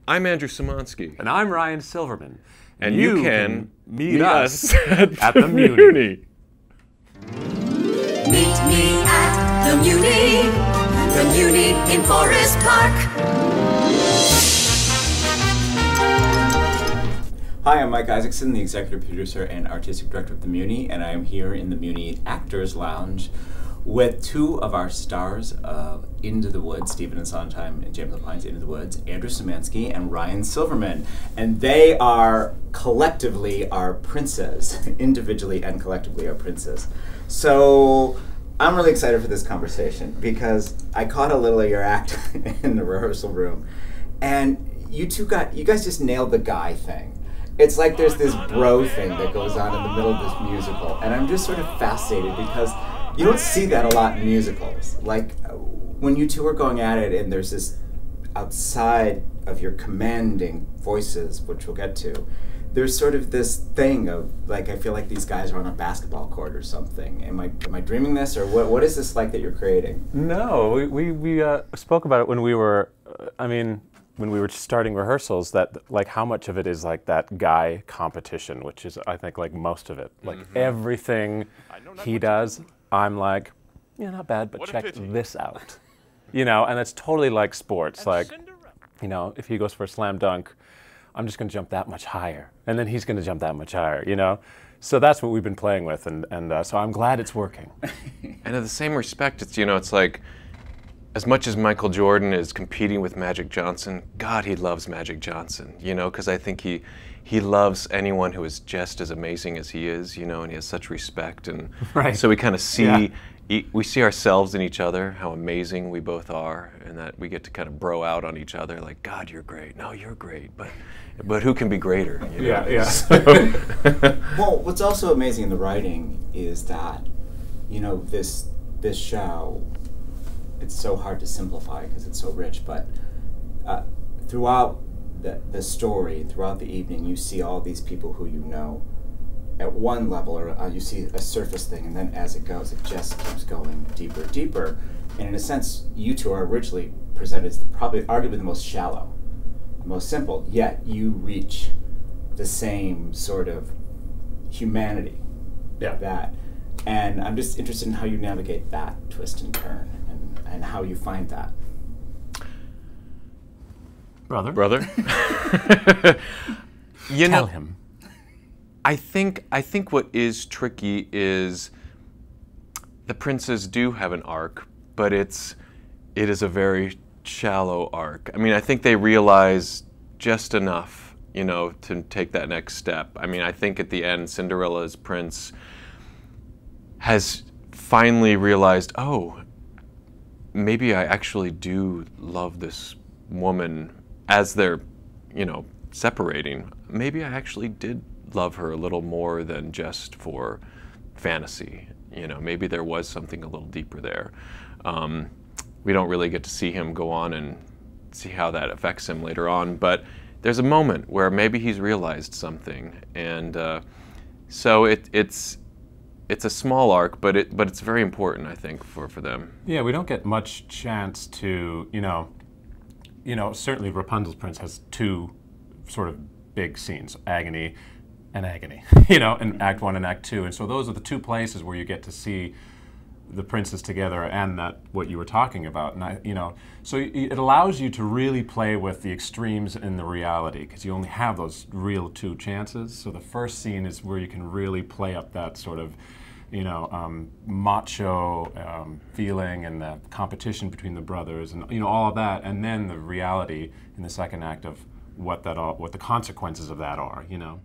I'm Andrew Samonsky. And I'm Ryan Silverman. And you can meet us at the Muny. Meet me at the Muny in Forest Park. Hi, I'm Mike Isaacson, the executive producer and artistic director of the Muny, and I am here in the Muny Actors Lounge with two of our stars of Into the Woods, Stephen and Sondheim and James Lapine's Into the Woods, Andrew Samonsky and Ryan Silverman. And they are collectively our princes, individually and collectively our princes. So I'm really excited for this conversation because I caught a little of your act in the rehearsal room, and you guys just nailed the guy thing. It's like there's this bro thing that goes on in the middle of this musical, and I'm just sort of fascinated because you don't see that a lot in musicals. Like, when you two are going at it and there's this outside of your commanding voices, which we'll get to, there's sort of this thing of, like, I feel like these guys are on a basketball court or something. Am I dreaming this, or what is this like that you're creating? No, we spoke about it when we were, when we were starting rehearsals, that like how much of it is like that guy competition, which is I think like most of it. Like everything he does, I'm like, yeah, not bad, but check this out. You know, and it's totally like sports. Like, you know, if he goes for a slam dunk, I'm just gonna jump that much higher. And then he's gonna jump that much higher, you know? So that's what we've been playing with, and so I'm glad it's working. And in the same respect, it's, you know, it's like, as much as Michael Jordan is competing with Magic Johnson, God, he loves Magic Johnson, you know, because I think he loves anyone who is just as amazing as he is, you know, and he has such respect. And so we kind of see, we see ourselves in each other, how amazing we both are, and that we get to kind of bro out on each other, like, God, you're great. No, you're great, but who can be greater? You know? Yeah. So. Well, what's also amazing in the writing is that, you know, this show, it's so hard to simplify because it's so rich, but throughout the story, throughout the evening, you see all these people who you know at one level, or you see a surface thing, and then as it goes, it just keeps going deeper, deeper. And in a sense, you two are originally presented as probably arguably the most shallow, the most simple, yet you reach the same sort of humanity. That. And I'm just interested in how you navigate that twist and turn, and how you find that. Brother? Tell him. I think what is tricky is the princes do have an arc, but it is a very shallow arc. I mean, I think they realize just enough, you know, to take that next step. I mean, I think at the end, Cinderella's prince has finally realized, oh, maybe I actually do love this woman as they're, you know, separating. Maybe I actually did love her a little more than just for fantasy. You know, maybe there was something a little deeper there. We don't really get to see him go on and see how that affects him later on, but there's a moment where maybe he's realized something, and so it's a small arc, but it's very important, I think, for them. Yeah, we don't get much chance to, you know, certainly Rapunzel's prince has two sort of big scenes, agony and agony, you know, in Act 1 and Act 2. And so those are the two places where you get to see the princes together and that what you were talking about. And you know, so it allows you to really play with the extremes in the reality, because you only have those real two chances. So the first scene is where you can really play up that sort of, you know, macho feeling and the competition between the brothers, and you know, all of that, and then the reality in the second act of what the consequences of that are, you know.